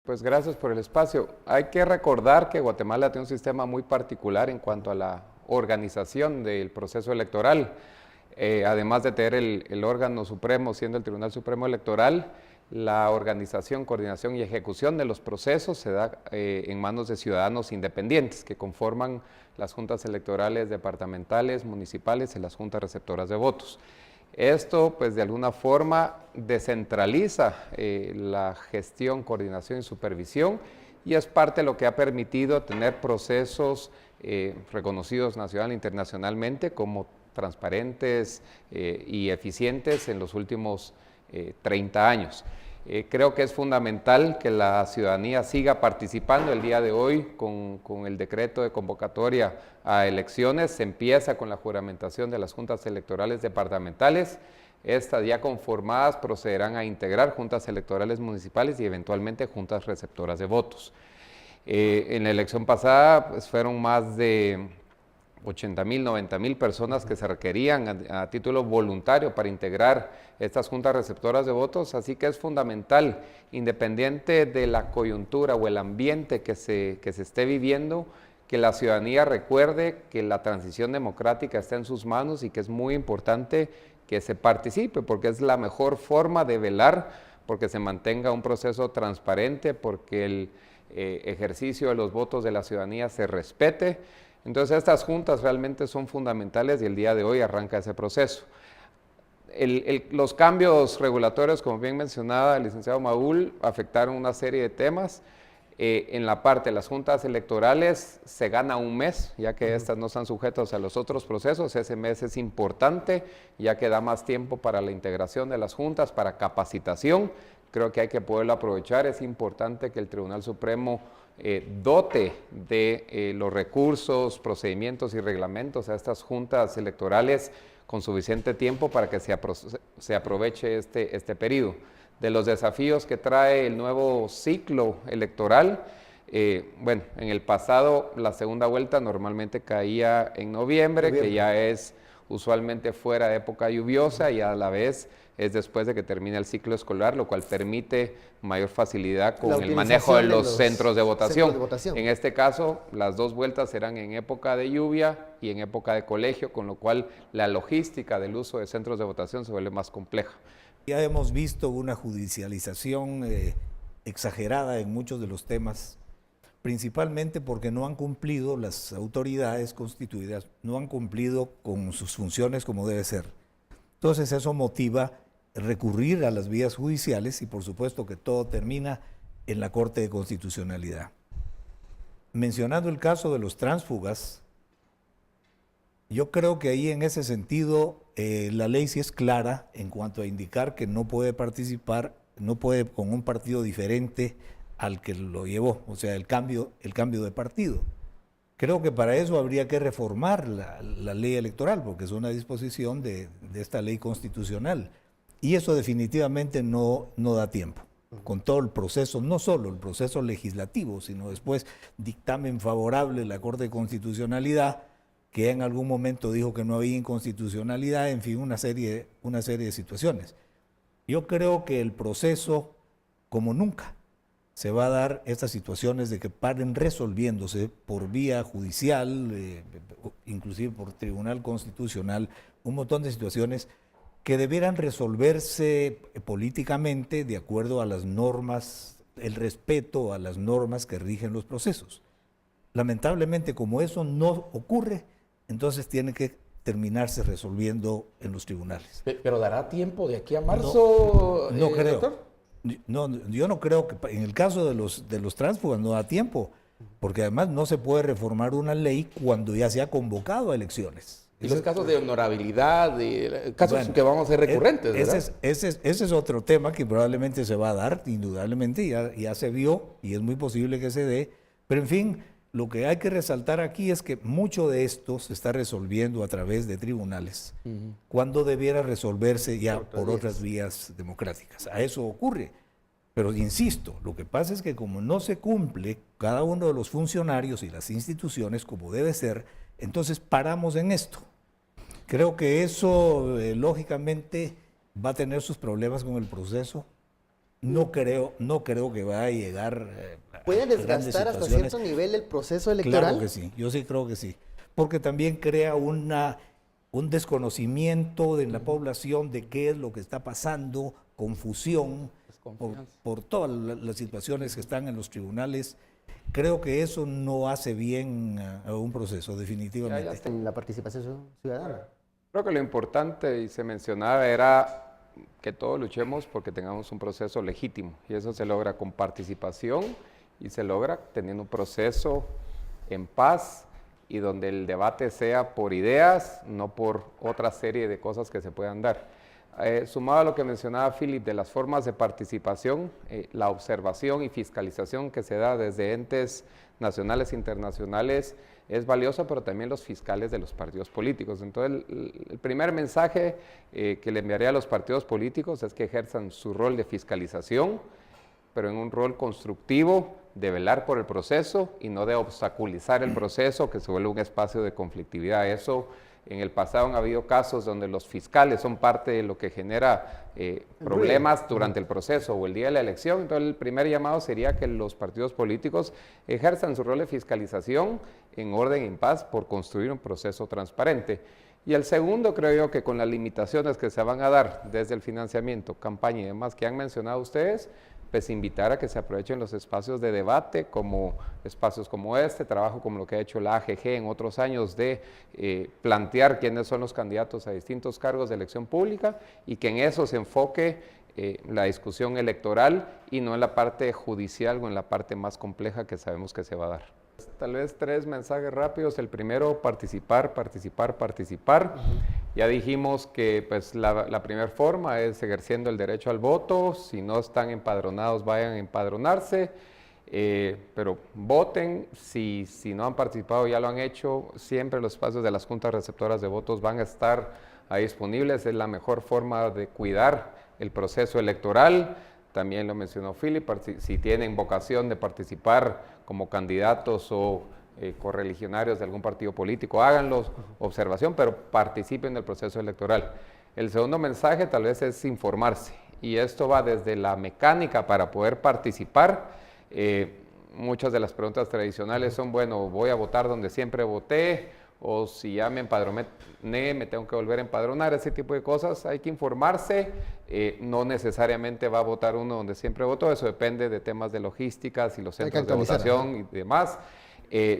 Pues gracias por el espacio. Hay que recordar que Guatemala tiene un sistema muy particular en cuanto a la organización del proceso electoral. Además de tener el órgano supremo, siendo el Tribunal Supremo Electoral, la organización, coordinación y ejecución de los procesos se da en manos de ciudadanos independientes que conforman las juntas electorales departamentales, municipales y las juntas receptoras de votos. Esto, pues, de alguna forma descentraliza la gestión, coordinación y supervisión, y es parte de lo que ha permitido tener procesos reconocidos nacional e internacionalmente como transparentes y eficientes en los últimos 30 años. Creo que es fundamental que la ciudadanía siga participando. El día de hoy, con el decreto de convocatoria a elecciones, se empieza con la juramentación de las juntas electorales departamentales. Estas ya conformadas procederán a integrar juntas electorales municipales y eventualmente juntas receptoras de votos. En la elección pasada, pues, fueron más de 80,000, 90,000 personas que se requerían a título voluntario para integrar estas juntas receptoras de votos, así que es fundamental, independiente de la coyuntura o el ambiente que se esté viviendo, que la ciudadanía recuerde que la transición democrática está en sus manos y que es muy importante que se participe, porque es la mejor forma de velar porque se mantenga un proceso transparente, porque el ejercicio de los votos de la ciudadanía se respete. Entonces estas juntas realmente son fundamentales y el día de hoy arranca ese proceso. Los cambios regulatorios, como bien mencionaba el licenciado Maúl, afectaron una serie de temas. En la parte de las juntas electorales se gana un mes, ya que estas no están sujetas a los otros procesos. Ese mes es importante, ya que da más tiempo para la integración de las juntas, para capacitación. Creo que hay que poderlo aprovechar. Es importante que el Tribunal Supremo dote de los recursos, procedimientos y reglamentos a estas juntas electorales con suficiente tiempo para que se aproveche este periodo. De los desafíos que trae el nuevo ciclo electoral, bueno, en el pasado la segunda vuelta normalmente caía en noviembre, que ya es usualmente fuera de época lluviosa, y a la vez es después de que termine el ciclo escolar, lo cual permite mayor facilidad con el manejo de los centros de votación. En este caso, las dos vueltas serán en época de lluvia y en época de colegio, con lo cual la logística del uso de centros de votación se vuelve más compleja. Ya hemos visto una judicialización exagerada en muchos de los temas, principalmente porque no han cumplido las autoridades constituidas, no han cumplido con sus funciones como debe ser. Entonces eso motiva recurrir a las vías judiciales y por supuesto que todo termina en la Corte de Constitucionalidad. Mencionando el caso de los tránsfugas, yo creo que ahí en ese sentido la ley sí es clara en cuanto a indicar que no puede participar, no puede con un partido diferente al que lo llevó, o sea, el cambio de partido. Creo que para eso habría que reformar la ley electoral, porque es una disposición de esta ley constitucional. Y eso definitivamente no da tiempo. Con todo el proceso, no solo el proceso legislativo, sino después dictamen favorable de la Corte de Constitucionalidad, que en algún momento dijo que no había inconstitucionalidad, en fin, una serie de situaciones. Yo creo que el proceso, como nunca, se va a dar estas situaciones de que paren resolviéndose por vía judicial, inclusive por Tribunal Constitucional, un montón de situaciones que debieran resolverse políticamente de acuerdo a las normas, el respeto a las normas que rigen los procesos. Lamentablemente, como eso no ocurre, entonces tiene que terminarse resolviendo en los tribunales. ¿Pero dará tiempo de aquí a marzo? No creo. Doctor? No, yo no creo que en el caso de los tránsfugas no da tiempo, porque además no se puede reformar una ley cuando ya se ha convocado a elecciones. Y los casos de honorabilidad, casos que vamos a ser recurrentes, ¿verdad? Ese es otro tema que probablemente se va a dar, indudablemente, ya se vio y es muy posible que se dé, pero en fin, lo que hay que resaltar aquí es que mucho de esto se está resolviendo a través de tribunales, cuando debiera resolverse ya por otras vías democráticas. A eso ocurre. Pero insisto, lo que pasa es que como no se cumple cada uno de los funcionarios y las instituciones como debe ser, entonces paramos en esto. Creo que eso, lógicamente, va a tener sus problemas con el proceso. no creo que va a llegar ¿Puede a grandes desgastar hasta situaciones. cierto nivel el proceso electoral? Claro que sí, yo sí creo que sí, porque también crea un desconocimiento de la población de qué es lo que está pasando, confusión por todas las situaciones que están en los tribunales. Creo que eso no hace bien a un proceso, definitivamente. En la participación ciudadana. Creo que lo importante, y se mencionaba, era que todos luchemos porque tengamos un proceso legítimo, y eso se logra con participación y se logra teniendo un proceso en paz y donde el debate sea por ideas, no por otra serie de cosas que se puedan dar. Sumado a lo que mencionaba Philip de las formas de participación, la observación y fiscalización que se da desde entes nacionales e internacionales es valiosa, pero también los fiscales de los partidos políticos. Entonces, el primer mensaje que le enviaría a los partidos políticos es que ejerzan su rol de fiscalización, pero en un rol constructivo de velar por el proceso y no de obstaculizar el proceso, que se vuelve un espacio de conflictividad. Eso, en el pasado han habido casos donde los fiscales son parte de lo que genera problemas durante el proceso o el día de la elección. Entonces, el primer llamado sería que los partidos políticos ejerzan su rol de fiscalización en orden y en paz por construir un proceso transparente. Y el segundo, creo yo, que con las limitaciones que se van a dar desde el financiamiento, campaña y demás que han mencionado ustedes, pues invitar a que se aprovechen los espacios de debate, como espacios como este, trabajo como lo que ha hecho la AGG en otros años de plantear quiénes son los candidatos a distintos cargos de elección pública y que en eso se enfoque la discusión electoral y no en la parte judicial o en la parte más compleja que sabemos que se va a dar. Tal vez 3 mensajes rápidos. El primero, participar. Ya dijimos que pues, la primera forma es ejerciendo el derecho al voto. Si no están empadronados, vayan a empadronarse. Pero voten. Si no han participado, ya lo han hecho. Siempre los espacios de las juntas receptoras de votos van a estar ahí disponibles. Es la mejor forma de cuidar el proceso electoral. También lo mencionó Philip, si tienen vocación de participar como candidatos o correligionarios de algún partido político, háganlo, observación, pero participen del proceso electoral. El segundo mensaje tal vez es informarse, y esto va desde la mecánica para poder participar. Muchas de las preguntas tradicionales son, bueno, voy a votar donde siempre voté, o si ya me empadroné, me tengo que volver a empadronar, ese tipo de cosas. Hay que informarse, no necesariamente va a votar uno donde siempre votó, eso depende de temas de logística, si los centros de votación y demás.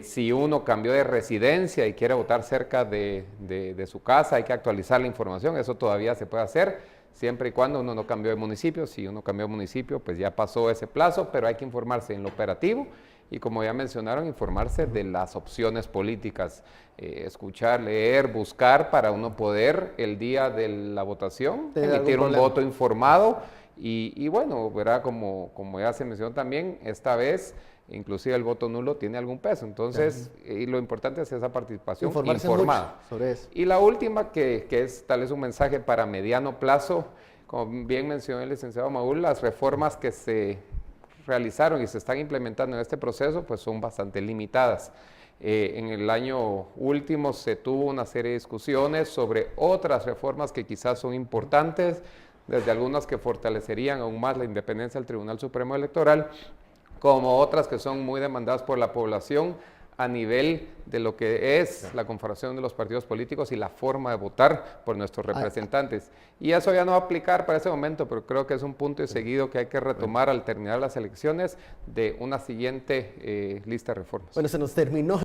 Si uno cambió de residencia y quiere votar cerca de su casa, hay que actualizar la información, eso todavía se puede hacer, siempre y cuando uno no cambió de municipio. Si uno cambió de municipio, pues ya pasó ese plazo, pero hay que informarse en lo operativo. Y como ya mencionaron, informarse de las opciones políticas, escuchar, leer, buscar para uno poder el día de la votación emitir un voto informado y bueno, ¿verdad? Como ya se mencionó también, esta vez inclusive el voto nulo tiene algún peso, entonces y lo importante es esa participación informada. Sobre eso. Y la última, que es tal vez un mensaje para mediano plazo, como bien mencionó el licenciado Maúl, las reformas que se realizaron y se están implementando en este proceso, pues son bastante limitadas. En el año último se tuvo una serie de discusiones sobre otras reformas que quizás son importantes, desde algunas que fortalecerían aún más la independencia del Tribunal Supremo Electoral, como otras que son muy demandadas por la población a nivel de lo que es la conformación de los partidos políticos y la forma de votar por nuestros representantes. Y eso ya no va a aplicar para ese momento, pero creo que es un punto de seguido que hay que retomar al terminar las elecciones de una siguiente lista de reformas. Bueno, se nos terminó.